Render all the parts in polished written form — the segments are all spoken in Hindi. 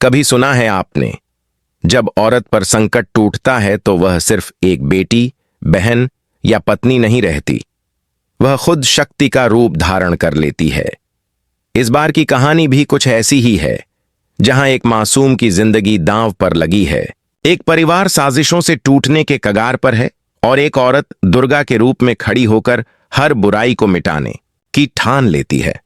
कभी सुना है आपने, जब औरत पर संकट टूटता है तो वह सिर्फ एक बेटी, बहन या पत्नी नहीं रहती, वह खुद शक्ति का रूप धारण कर लेती है। इस बार की कहानी भी कुछ ऐसी ही है, जहां एक मासूम की जिंदगी दांव पर लगी है। एक परिवार साजिशों से टूटने के कगार पर है और एक औरत दुर्गा के रूप में खड़ी होकर हर बुराई को मिटाने की ठान लेती है।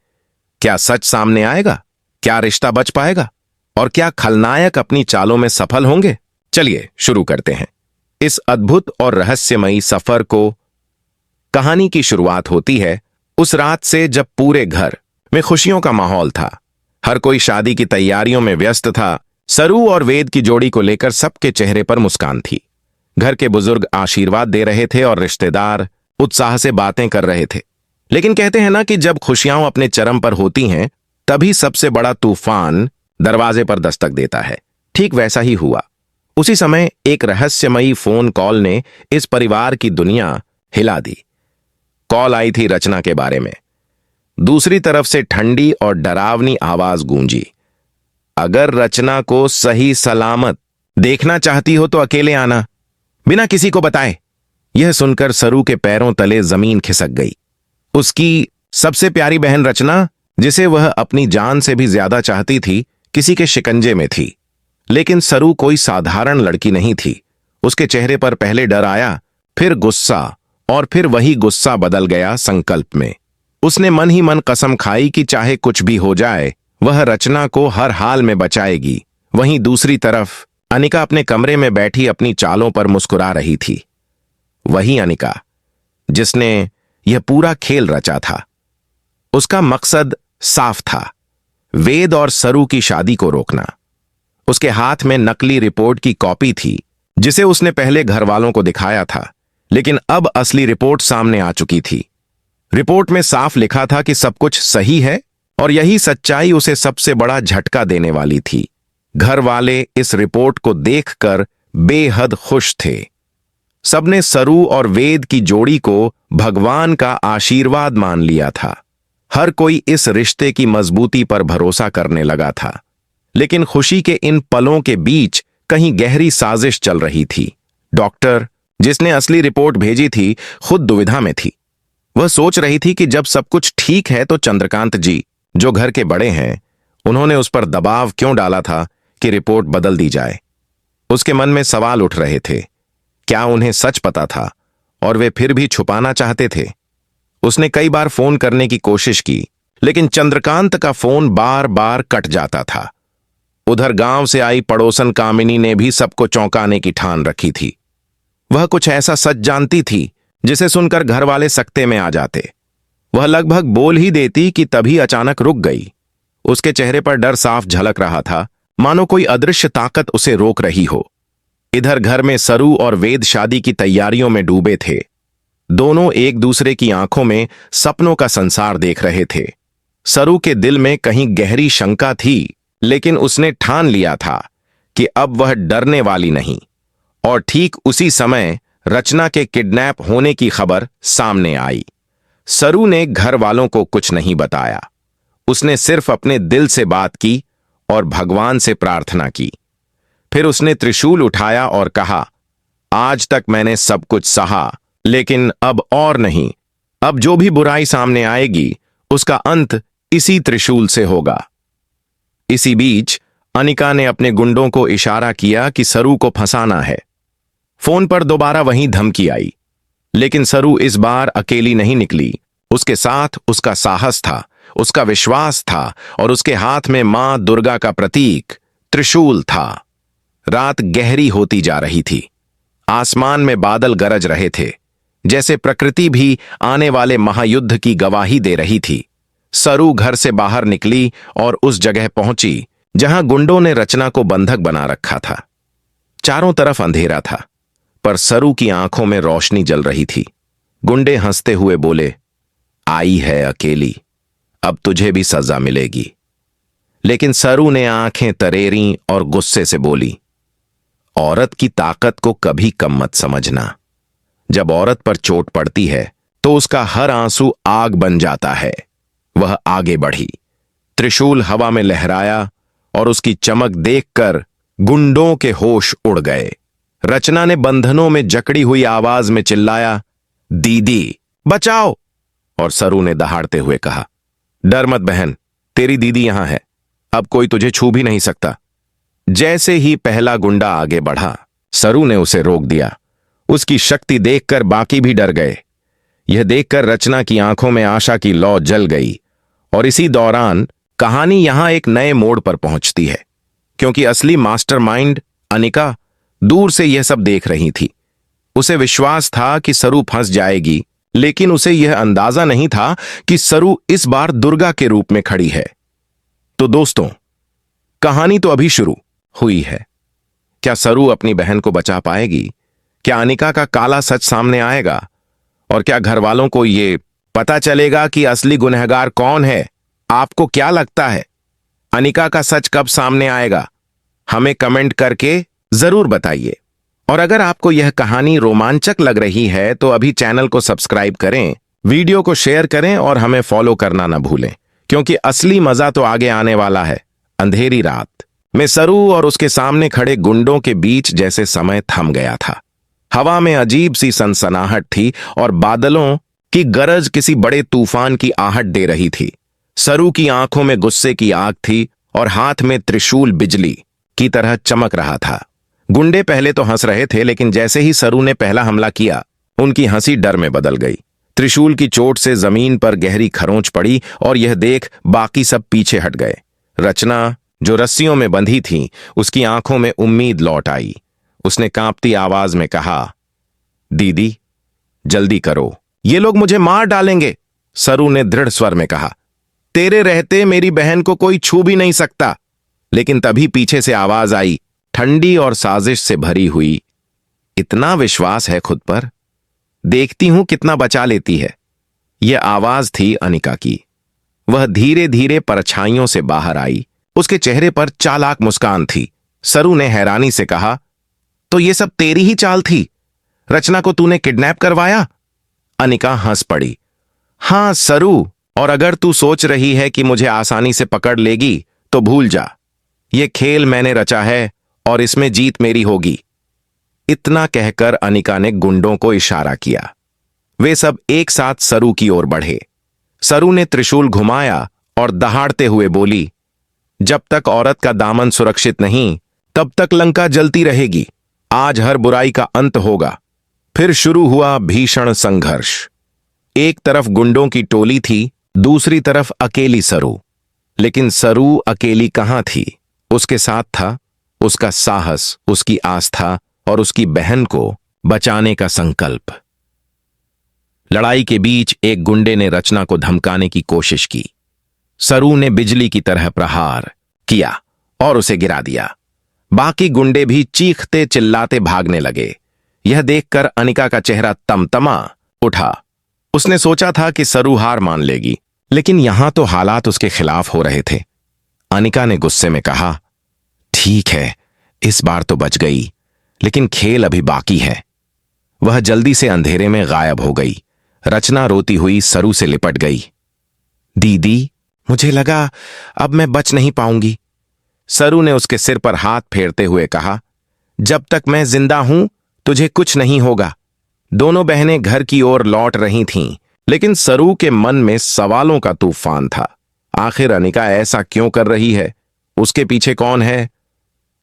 क्या सच सामने आएगा? क्या रिश्ता बच पाएगा? और क्या खलनायक अपनी चालों में सफल होंगे? चलिए शुरू करते हैं इस अद्भुत और रहस्यमयी सफर को। कहानी की शुरुआत होती है उस रात से जब पूरे घर में खुशियों का माहौल था। हर कोई शादी की तैयारियों में व्यस्त था। सरू और वेद की जोड़ी को लेकर सबके चेहरे पर मुस्कान थी। घर के बुजुर्ग आशीर्वाद दे रहे थे और रिश्तेदार उत्साह से बातें कर रहे थे। लेकिन कहते हैं ना कि जब खुशियां अपने चरम पर होती हैं, तभी सबसे बड़ा तूफान दरवाजे पर दस्तक देता है। ठीक वैसा ही हुआ। उसी समय एक रहस्यमयी फोन कॉल ने इस परिवार की दुनिया हिला दी। कॉल आई थी रचना के बारे में। दूसरी तरफ से ठंडी और डरावनी आवाज गूंजी, अगर रचना को सही सलामत देखना चाहती हो तो अकेले आना, बिना किसी को बताए। यह सुनकर सरू के पैरों तले जमीन खिसक गई। उसकी सबसे प्यारी बहन रचना, जिसे वह अपनी जान से भी ज्यादा चाहती थी, किसी के शिकंजे में थी। लेकिन सरू कोई साधारण लड़की नहीं थी। उसके चेहरे पर पहले डर आया, फिर गुस्सा, और फिर वही गुस्सा बदल गया संकल्प में। उसने मन ही मन कसम खाई कि चाहे कुछ भी हो जाए, वह रचना को हर हाल में बचाएगी। वहीं दूसरी तरफ अनिका अपने कमरे में बैठी अपनी चालों पर मुस्कुरा रही थी। वही अनिका जिसने यह पूरा खेल रचा था। उसका मकसद साफ था, वेद और सरू की शादी को रोकना। उसके हाथ में नकली रिपोर्ट की कॉपी थी, जिसे उसने पहले घर वालों को दिखाया था, लेकिन अब असली रिपोर्ट सामने आ चुकी थी। रिपोर्ट में साफ लिखा था कि सब कुछ सही है, और यही सच्चाई उसे सबसे बड़ा झटका देने वाली थी। घर वाले इस रिपोर्ट को देखकर बेहद खुश थे। सबने सरू और वेद की जोड़ी को भगवान का आशीर्वाद मान लिया था। हर कोई इस रिश्ते की मजबूती पर भरोसा करने लगा था। लेकिन खुशी के इन पलों के बीच कहीं गहरी साजिश चल रही थी। डॉक्टर, जिसने असली रिपोर्ट भेजी थी, खुद दुविधा में थी। वह सोच रही थी कि जब सब कुछ ठीक है तो चंद्रकांत जी, जो घर के बड़े हैं, उन्होंने उस पर दबाव क्यों डाला था कि रिपोर्ट बदल दी जाए। उसके मन में सवाल उठ रहे थे। क्या उन्हें सच पता था और वे फिर भी छुपाना चाहते थे? उसने कई बार फोन करने की कोशिश की, लेकिन चंद्रकांत का फोन बार बार कट जाता था। उधर गांव से आई पड़ोसन कामिनी ने भी सबको चौंकाने की ठान रखी थी। वह कुछ ऐसा सच जानती थी जिसे सुनकर घर वाले सकते में आ जाते। वह लगभग बोल ही देती कि तभी अचानक रुक गई। उसके चेहरे पर डर साफ झलक रहा था, मानो कोई अदृश्य ताकत उसे रोक रही हो। इधर घर में सरू और वेद शादी की तैयारियों में डूबे थे। दोनों एक दूसरे की आंखों में सपनों का संसार देख रहे थे। सरू के दिल में कहीं गहरी शंका थी, लेकिन उसने ठान लिया था कि अब वह डरने वाली नहीं। और ठीक उसी समय रचना के किडनैप होने की खबर सामने आई। सरू ने घर वालों को कुछ नहीं बताया। उसने सिर्फ अपने दिल से बात की और भगवान से प्रार्थना की। फिर उसने त्रिशूल उठाया और कहा, आज तक मैंने सब कुछ सहा, लेकिन अब और नहीं। अब जो भी बुराई सामने आएगी, उसका अंत इसी त्रिशूल से होगा। इसी बीच अनिका ने अपने गुंडों को इशारा किया कि सरू को फंसाना है। फोन पर दोबारा वही धमकी आई, लेकिन सरू इस बार अकेली नहीं निकली। उसके साथ उसका साहस था, उसका विश्वास था, और उसके हाथ में मां दुर्गा का प्रतीक त्रिशूल था। रात गहरी होती जा रही थी। आसमान में बादल गरज रहे थे, जैसे प्रकृति भी आने वाले महायुद्ध की गवाही दे रही थी। सरू घर से बाहर निकली और उस जगह पहुंची जहां गुंडों ने रचना को बंधक बना रखा था। चारों तरफ अंधेरा था, पर सरू की आंखों में रोशनी जल रही थी। गुंडे हंसते हुए बोले, आई है अकेली, अब तुझे भी सजा मिलेगी। लेकिन सरू ने आंखें तरेरी और गुस्से से बोली, औरत की ताकत को कभी कम मत समझना। जब औरत पर चोट पड़ती है तो उसका हर आंसू आग बन जाता है। वह आगे बढ़ी, त्रिशूल हवा में लहराया और उसकी चमक देखकर गुंडों के होश उड़ गए। रचना ने बंधनों में जकड़ी हुई आवाज में चिल्लाया, दीदी बचाओ। और सरू ने दहाड़ते हुए कहा, डर मत बहन, तेरी दीदी यहां है, अब कोई तुझे छू भी नहीं सकता। जैसे ही पहला गुंडा आगे बढ़ा, सरू ने उसे रोक दिया। उसकी शक्ति देखकर बाकी भी डर गए। यह देखकर रचना की आंखों में आशा की लौ जल गई। और इसी दौरान कहानी यहां एक नए मोड़ पर पहुंचती है, क्योंकि असली मास्टरमाइंड अनिका दूर से यह सब देख रही थी। उसे विश्वास था कि सरू फंस जाएगी, लेकिन उसे यह अंदाजा नहीं था कि सरू इस बार दुर्गा के रूप में खड़ी है। तो दोस्तों, कहानी तो अभी शुरू हुई है। क्या सरू अपनी बहन को बचा पाएगी? क्या अनिका का काला सच सामने आएगा? और क्या घर वालों को यह पता चलेगा कि असली गुनहगार कौन है? आपको क्या लगता है, अनिका का सच कब सामने आएगा? हमें कमेंट करके जरूर बताइए। और अगर आपको यह कहानी रोमांचक लग रही है तो अभी चैनल को सब्सक्राइब करें, वीडियो को शेयर करें और हमें फॉलो करना न भूलें, क्योंकि असली मजा तो आगे आने वाला है। अंधेरी रात में सरू और उसके सामने खड़े गुंडों के बीच जैसे समय थम गया था। हवा में अजीब सी सनसनाहट थी और बादलों की गरज किसी बड़े तूफान की आहट दे रही थी। सरू की आंखों में गुस्से की आग थी और हाथ में त्रिशूल बिजली की तरह चमक रहा था। गुंडे पहले तो हंस रहे थे, लेकिन जैसे ही सरू ने पहला हमला किया, उनकी हंसी डर में बदल गई। त्रिशूल की चोट से जमीन पर गहरी खरोंच पड़ी और यह देख बाकी सब पीछे हट गए। रचना, जो रस्सियों में बंधी थी, उसकी आंखों में उम्मीद लौट आई। उसने कांपती आवाज में कहा, दीदी जल्दी करो, ये लोग मुझे मार डालेंगे। सरू ने दृढ़ स्वर में कहा, तेरे रहते मेरी बहन को कोई छू भी नहीं सकता। लेकिन तभी पीछे से आवाज आई, ठंडी और साजिश से भरी हुई, इतना विश्वास है खुद पर, देखती हूं कितना बचा लेती है। यह आवाज थी अनिका की। वह धीरे धीरे परछाइयों से बाहर आई। उसके चेहरे पर चालाक मुस्कान थी। सरू ने हैरानी से कहा, तो ये सब तेरी ही चाल थी? रचना को तूने किडनैप करवाया? अनिका हंस पड़ी। हां सरू, और अगर तू सोच रही है कि मुझे आसानी से पकड़ लेगी तो भूल जा। यह खेल मैंने रचा है और इसमें जीत मेरी होगी। इतना कहकर अनिका ने गुंडों को इशारा किया। वे सब एक साथ सरू की ओर बढ़े। सरू ने त्रिशूल घुमाया और दहाड़ते हुए बोली, जब तक औरत का दामन सुरक्षित नहीं, तब तक लंका जलती रहेगी। आज हर बुराई का अंत होगा। फिर शुरू हुआ भीषण संघर्ष। एक तरफ गुंडों की टोली थी, दूसरी तरफ अकेली सरू। लेकिन सरू अकेली कहां थी? उसके साथ था उसका साहस, उसकी आस्था और उसकी बहन को बचाने का संकल्प। लड़ाई के बीच एक गुंडे ने रचना को धमकाने की कोशिश की। सरू ने बिजली की तरह प्रहार किया और उसे गिरा दिया। बाकी गुंडे भी चीखते चिल्लाते भागने लगे। यह देखकर अनिका का चेहरा तमतमा उठा। उसने सोचा था कि सरू हार मान लेगी, लेकिन यहां तो हालात उसके खिलाफ हो रहे थे। अनिका ने गुस्से में कहा, ठीक है, इस बार तो बच गई, लेकिन खेल अभी बाकी है। वह जल्दी से अंधेरे में गायब हो गई। रचना रोती हुई सरू से लिपट गई। दीदी, मुझे लगा अब मैं बच नहीं पाऊंगी। सरू ने उसके सिर पर हाथ फेरते हुए कहा, जब तक मैं जिंदा हूं तुझे कुछ नहीं होगा। दोनों बहनें घर की ओर लौट रही थीं, लेकिन सरू के मन में सवालों का तूफान था। आखिर अनिका ऐसा क्यों कर रही है? उसके पीछे कौन है?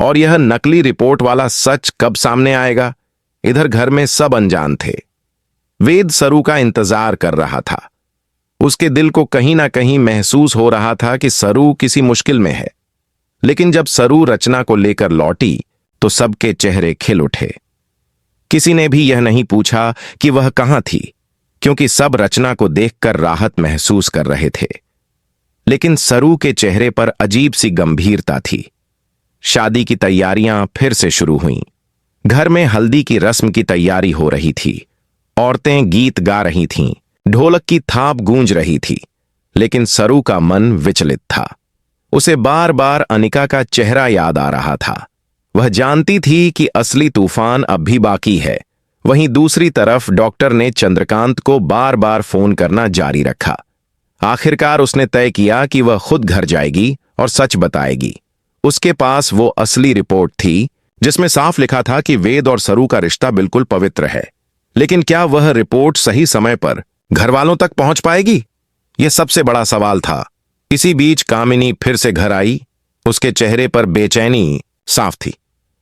और यह नकली रिपोर्ट वाला सच कब सामने आएगा? इधर घर में सब अनजान थे। वेद सरू का इंतजार कर रहा था। उसके दिल को कहीं ना कहीं महसूस हो रहा था कि सरू किसी मुश्किल में है। लेकिन जब सरू रचना को लेकर लौटी तो सबके चेहरे खिल उठे। किसी ने भी यह नहीं पूछा कि वह कहां थी, क्योंकि सब रचना को देखकर राहत महसूस कर रहे थे। लेकिन सरू के चेहरे पर अजीब सी गंभीरता थी। शादी की तैयारियां फिर से शुरू हुईं। घर में हल्दी की रस्म की तैयारी हो रही थी। औरतें गीत गा रही थीं, ढोलक की थाप गूंज रही थी। लेकिन सरू का मन विचलित था। उसे बार बार अनिका का चेहरा याद आ रहा था। वह जानती थी कि असली तूफान अब भी बाकी है। वहीं दूसरी तरफ डॉक्टर ने चंद्रकांत को बार बार फोन करना जारी रखा। आखिरकार उसने तय किया कि वह खुद घर जाएगी और सच बताएगी। उसके पास वो असली रिपोर्ट थी जिसमें साफ लिखा था कि वेद और सरू का रिश्ता बिल्कुल पवित्र है। लेकिन क्या वह रिपोर्ट सही समय पर घर वालों तक पहुंच पाएगी? यह सबसे बड़ा सवाल था। इसी बीच कामिनी फिर से घर आई। उसके चेहरे पर बेचैनी साफ थी।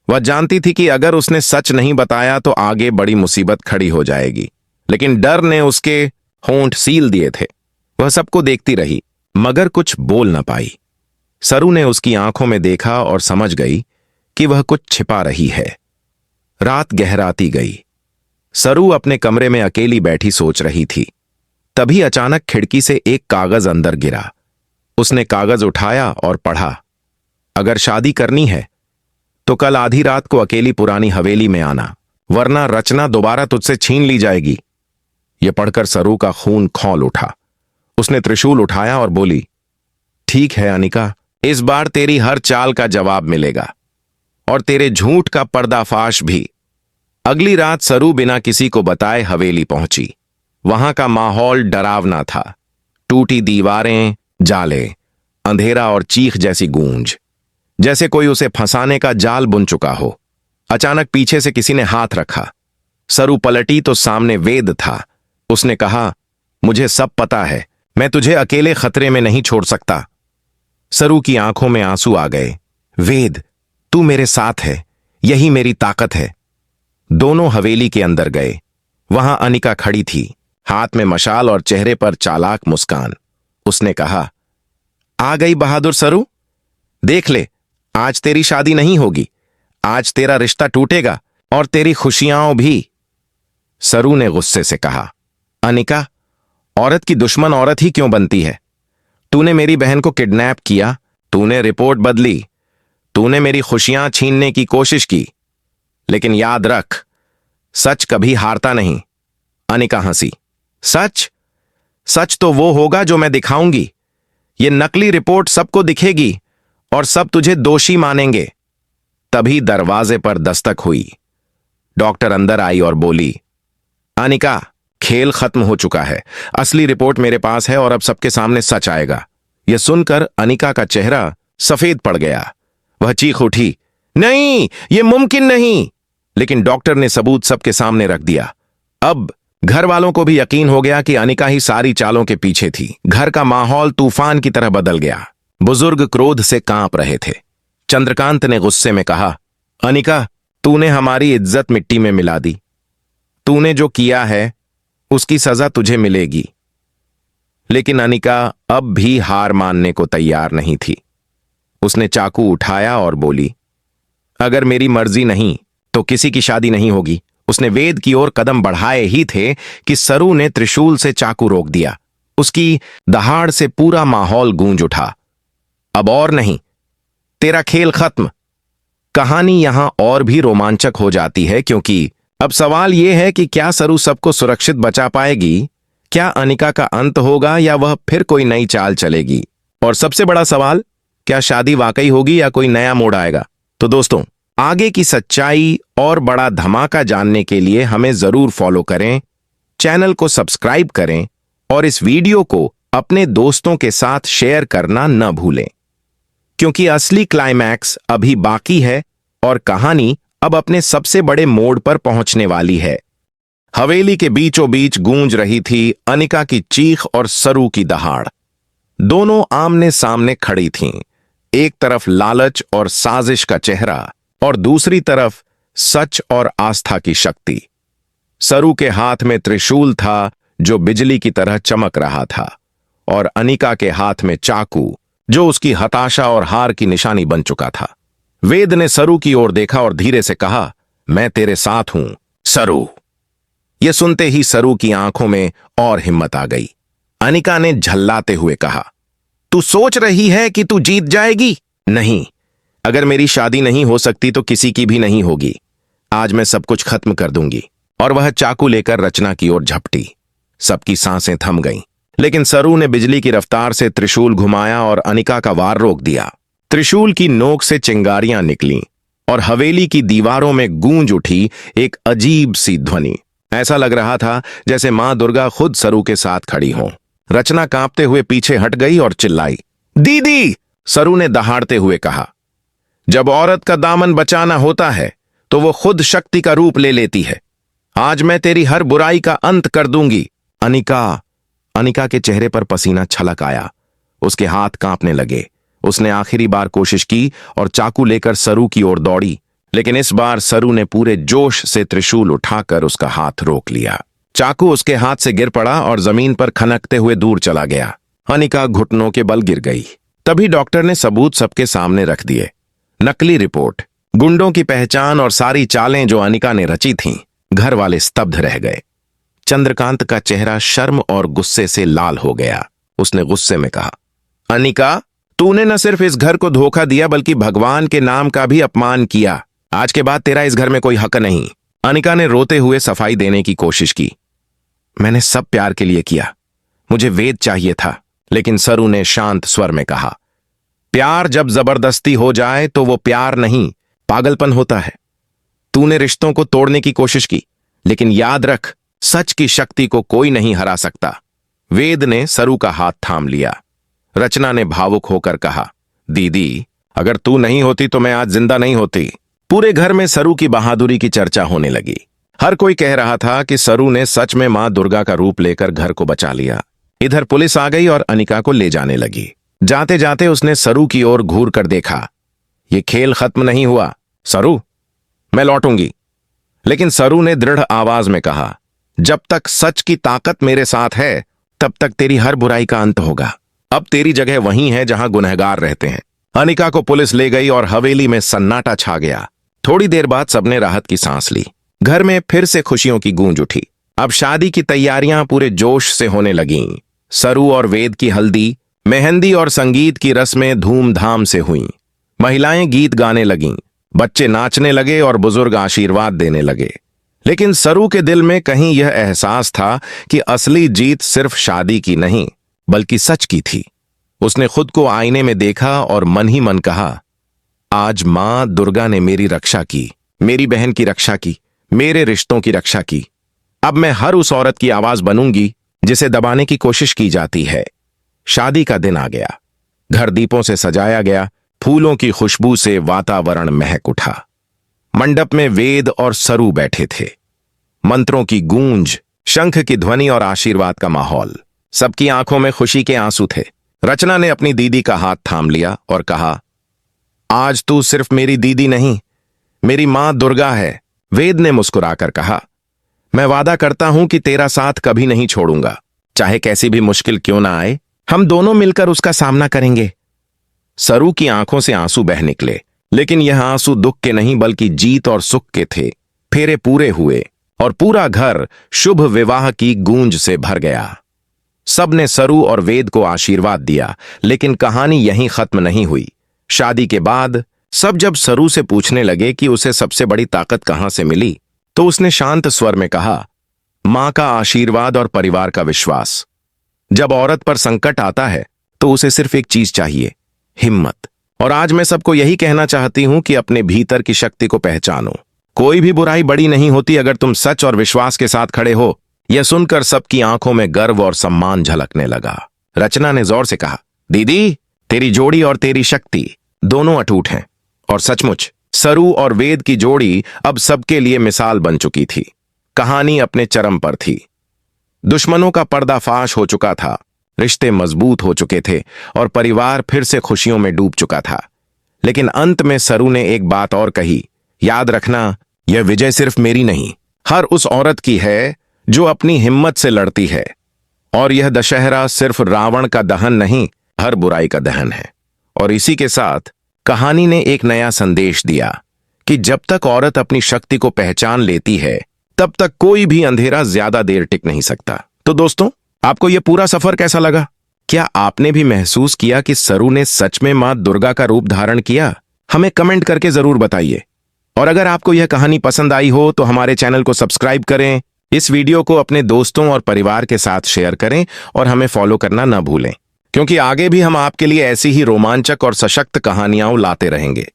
वह जानती थी कि अगर उसने सच नहीं बताया तो आगे बड़ी मुसीबत खड़ी हो जाएगी, लेकिन डर ने उसके होंठ सील दिए थे। वह सबको देखती रही मगर कुछ बोल न पाई। सरू ने उसकी आंखों में देखा और समझ गई कि वह कुछ छिपा रही है। रात गहराती गई। सरू अपने कमरे में अकेली बैठी सोच रही थी। तभी अचानक खिड़की से एक कागज अंदर गिरा। उसने कागज उठाया और पढ़ा, अगर शादी करनी है तो कल आधी रात को अकेली पुरानी हवेली में आना, वरना रचना दोबारा तुझसे छीन ली जाएगी। यह पढ़कर सरू का खून खौल उठा। उसने त्रिशूल उठाया और बोली, ठीक है अनिका, इस बार तेरी हर चाल का जवाब मिलेगा और तेरे झूठ का पर्दाफाश भी। अगली रात सरू बिना किसी को बताए हवेली पहुंची। वहां का माहौल डरावना था। टूटी दीवारें, जाले, अंधेरा और चीख जैसी गूंज, जैसे कोई उसे फंसाने का जाल बुन चुका हो। अचानक पीछे से किसी ने हाथ रखा। सरू पलटी तो सामने वेद था। उसने कहा, मुझे सब पता है, मैं तुझे अकेले खतरे में नहीं छोड़ सकता। सरू की आंखों में आंसू आ गए। वेद, तू मेरे साथ है, यही मेरी ताकत है। दोनों हवेली के अंदर गए। वहां अनिका खड़ी थी, हाथ में मशाल और चेहरे पर चालाक मुस्कान। उसने कहा, आ गई बहादुर सरू, देख ले, आज तेरी शादी नहीं होगी, आज तेरा रिश्ता टूटेगा और तेरी खुशियां भी। सरू ने गुस्से से कहा, अनिका, औरत की दुश्मन औरत ही क्यों बनती है? तूने मेरी बहन को किडनैप किया, तूने रिपोर्ट बदली, तूने मेरी खुशियां छीनने की कोशिश की, लेकिन याद रख, सच कभी हारता नहीं। अनिका हंसी। सच? सच तो वो होगा जो मैं दिखाऊंगी। ये नकली रिपोर्ट सबको दिखेगी और सब तुझे दोषी मानेंगे। तभी दरवाजे पर दस्तक हुई। डॉक्टर अंदर आई और बोली, अनिका, खेल खत्म हो चुका है, असली रिपोर्ट मेरे पास है और अब सबके सामने सच आएगा। यह सुनकर अनिका का चेहरा सफेद पड़ गया। वह चीख उठी, नहीं, यह मुमकिन नहीं। लेकिन डॉक्टर ने सबूत सबके सामने रख दिया। अब घर वालों को भी यकीन हो गया कि अनिका ही सारी चालों के पीछे थी। घर का माहौल तूफान की तरह बदल गया। बुजुर्ग क्रोध से कांप रहे थे। चंद्रकांत ने गुस्से में कहा, अनिका, तूने हमारी इज्जत मिट्टी में मिला दी। तूने जो किया है उसकी सजा तुझे मिलेगी। लेकिन अनिका अब भी हार मानने को तैयार नहीं थी। उसने चाकू उठाया और बोली, अगर मेरी मर्जी नहीं तो किसी की शादी नहीं होगी। उसने वेद की ओर कदम बढ़ाए ही थे कि सरू ने त्रिशूल से चाकू रोक दिया। उसकी दहाड़ से पूरा माहौल गूंज उठा। अब और नहीं, तेरा खेल खत्म। कहानी यहां और भी रोमांचक हो जाती है, क्योंकि अब सवाल यह है कि क्या सरू सबको सुरक्षित बचा पाएगी? क्या अनिका का अंत होगा या वह फिर कोई नई चाल चलेगी? और सबसे बड़ा सवाल, क्या शादी वाकई होगी या कोई नया मोड़ आएगा? तो दोस्तों, आगे की सच्चाई और बड़ा धमाका जानने के लिए हमें जरूर फॉलो करें, चैनल को सब्सक्राइब करें और इस वीडियो को अपने दोस्तों के साथ शेयर करना न भूलें, क्योंकि असली क्लाइमैक्स अभी बाकी है और कहानी अब अपने सबसे बड़े मोड़ पर पहुंचने वाली है। हवेली के बीचों बीच गूंज रही थी अनिका की चीख और सरू की दहाड़। दोनों आमने सामने खड़ी थीं। एक तरफ लालच और साजिश का चेहरा और दूसरी तरफ सच और आस्था की शक्ति। सरू के हाथ में त्रिशूल था जो बिजली की तरह चमक रहा था, और अनिका के हाथ में चाकू जो उसकी हताशा और हार की निशानी बन चुका था। वेद ने सरू की ओर देखा और धीरे से कहा, मैं तेरे साथ हूं सरू। यह सुनते ही सरू की आंखों में और हिम्मत आ गई। अनिका ने झल्लाते हुए कहा, तू सोच रही है कि तू जीत जाएगी? नहीं, अगर मेरी शादी नहीं हो सकती तो किसी की भी नहीं होगी। आज मैं सब कुछ खत्म कर दूंगी। और वह चाकू लेकर रचना की ओर झपटी। सबकी सांसें थम गईं, लेकिन सरू ने बिजली की रफ्तार से त्रिशूल घुमाया और अनिका का वार रोक दिया। त्रिशूल की नोक से चिंगारियां निकलीं और हवेली की दीवारों में गूंज उठी एक अजीब सी ध्वनि। ऐसा लग रहा था जैसे मां दुर्गा खुद सरू के साथ खड़ी हों। रचना कांपते हुए पीछे हट गई और चिल्लाई, दीदी! सरू ने दहाड़ते हुए कहा, जब औरत का दामन बचाना होता है तो वो खुद शक्ति का रूप ले लेती है। आज मैं तेरी हर बुराई का अंत कर दूंगी। अनिका के चेहरे पर पसीना छलक आया। उसके हाथ कांपने लगे। उसने आखिरी बार कोशिश की और चाकू लेकर सरू की ओर दौड़ी, लेकिन इस बार सरू ने पूरे जोश से त्रिशूल उठाकर उसका हाथ रोक लिया। चाकू उसके हाथ से गिर पड़ा और जमीन पर खनकते हुए दूर चला गया। अनिका घुटनों के बल गिर गई। तभी डॉक्टर ने सबूत सबके सामने रख दिए। नकली रिपोर्ट, गुंडों की पहचान और सारी चालें जो अनिका ने रची थीं। घर वाले स्तब्ध रह गए। चंद्रकांत का चेहरा शर्म और गुस्से से लाल हो गया। उसने गुस्से में कहा, अनिका, तूने न सिर्फ इस घर को धोखा दिया बल्कि भगवान के नाम का भी अपमान किया। आज के बाद तेरा इस घर में कोई हक नहीं। अनिका ने रोते हुए सफाई देने की कोशिश की। मैंने सब प्यार के लिए किया। मुझे वेद चाहिए था। लेकिन सरू ने शांत स्वर में कहा, प्यार जब जबरदस्ती हो जाए तो वो प्यार नहीं, पागलपन होता है। तूने रिश्तों को तोड़ने की कोशिश की, लेकिन याद रख, सच की शक्ति को कोई नहीं हरा सकता। वेद ने सरू का हाथ थाम लिया। रचना ने भावुक होकर कहा, दीदी, अगर तू नहीं होती तो मैं आज जिंदा नहीं होती। पूरे घर में सरू की बहादुरी की चर्चा होने लगी। हर कोई कह रहा था कि सरू ने सच में मां दुर्गा का रूप लेकर घर को बचा लिया। इधर पुलिस आ गई और अनिका को ले जाने लगी। जाते जाते उसने सरू की ओर घूर कर देखा। ये खेल खत्म नहीं हुआ। सरू, मैं लौटूंगी। लेकिन सरू ने दृढ़ आवाज में कहा, जब तक सच की ताकत मेरे साथ है तब तक तेरी हर बुराई का अंत होगा। अब तेरी जगह वहीं है जहां गुनहगार रहते हैं। अनिका को पुलिस ले गई और हवेली में सन्नाटा छा गया। थोड़ी देर बाद सबने राहत की सांस ली। घर में फिर से खुशियों की गूंज उठी। अब शादी की तैयारियां पूरे जोश से होने लगीं। सरू और वेद की हल्दी, मेहंदी और संगीत की रस्में धूमधाम से हुईं। महिलाएं गीत गाने लगीं, बच्चे नाचने लगे और बुजुर्ग आशीर्वाद देने लगे। लेकिन सरू के दिल में कहीं यह एहसास था कि असली जीत सिर्फ शादी की नहीं बल्कि सच की थी। उसने खुद को आईने में देखा और मन ही मन कहा, आज मां दुर्गा ने मेरी रक्षा की, मेरी बहन की रक्षा की, मेरे रिश्तों की रक्षा की। अब मैं हर उस औरत की आवाज बनूंगी जिसे दबाने की कोशिश की जाती है। शादी का दिन आ गया। घर दीपों से सजाया गया। फूलों की खुशबू से वातावरण महक उठा। मंडप में वेद और सरू बैठे थे। मंत्रों की गूंज, शंख की ध्वनि और आशीर्वाद का माहौल। सबकी आंखों में खुशी के आंसू थे। रचना ने अपनी दीदी का हाथ थाम लिया और कहा, आज तू सिर्फ मेरी दीदी नहीं, मेरी मां दुर्गा है। वेद ने मुस्कुराकर कहा, मैं वादा करता हूं कि तेरा साथ कभी नहीं छोड़ूंगा। चाहे कैसी भी मुश्किल क्यों ना आए, हम दोनों मिलकर उसका सामना करेंगे। सरू की आंखों से आंसू बह निकले, लेकिन यह आंसू दुख के नहीं बल्कि जीत और सुख के थे। फेरे पूरे हुए और पूरा घर शुभ विवाह की गूंज से भर गया। सबने सरू और वेद को आशीर्वाद दिया, लेकिन कहानी यहीं खत्म नहीं हुई। शादी के बाद सब जब सरू से पूछने लगे कि उसे सबसे बड़ी ताकत कहां से मिली, तो उसने शांत स्वर में कहा, मां का आशीर्वाद और परिवार का विश्वास। जब औरत पर संकट आता है तो उसे सिर्फ एक चीज चाहिए, हिम्मत। और आज मैं सबको यही कहना चाहती हूं कि अपने भीतर की शक्ति को पहचानो। कोई भी बुराई बड़ी नहीं होती अगर तुम सच और विश्वास के साथ खड़े हो। यह सुनकर सबकी आंखों में गर्व और सम्मान झलकने लगा। रचना ने जोर से कहा, दीदी, तेरी जोड़ी और तेरी शक्ति दोनों अटूट हैं। और सचमुच सरू और वेद की जोड़ी अब सबके लिए मिसाल बन चुकी थी। कहानी अपने चरम पर थी। दुश्मनों का पर्दाफाश हो चुका था, रिश्ते मजबूत हो चुके थे और परिवार फिर से खुशियों में डूब चुका था। लेकिन अंत में सरू ने एक बात और कही, याद रखना, यह विजय सिर्फ मेरी नहीं, हर उस औरत की है जो अपनी हिम्मत से लड़ती है। और यह दशहरा सिर्फ रावण का दहन नहीं, हर बुराई का दहन है। और इसी के साथ कहानी ने एक नया संदेश दिया कि जब तक औरत अपनी शक्ति को पहचान लेती है, तब तक कोई भी अंधेरा ज्यादा देर टिक नहीं सकता। तो दोस्तों, आपको यह पूरा सफर कैसा लगा? क्या आपने भी महसूस किया कि सरू ने सच में मां दुर्गा का रूप धारण किया? हमें कमेंट करके जरूर बताइए। और अगर आपको यह कहानी पसंद आई हो तो हमारे चैनल को सब्सक्राइब करें, इस वीडियो को अपने दोस्तों और परिवार के साथ शेयर करें और हमें फॉलो करना न भूलें, क्योंकि आगे भी हम आपके लिए ऐसी ही रोमांचक और सशक्त कहानियां लाते रहेंगे।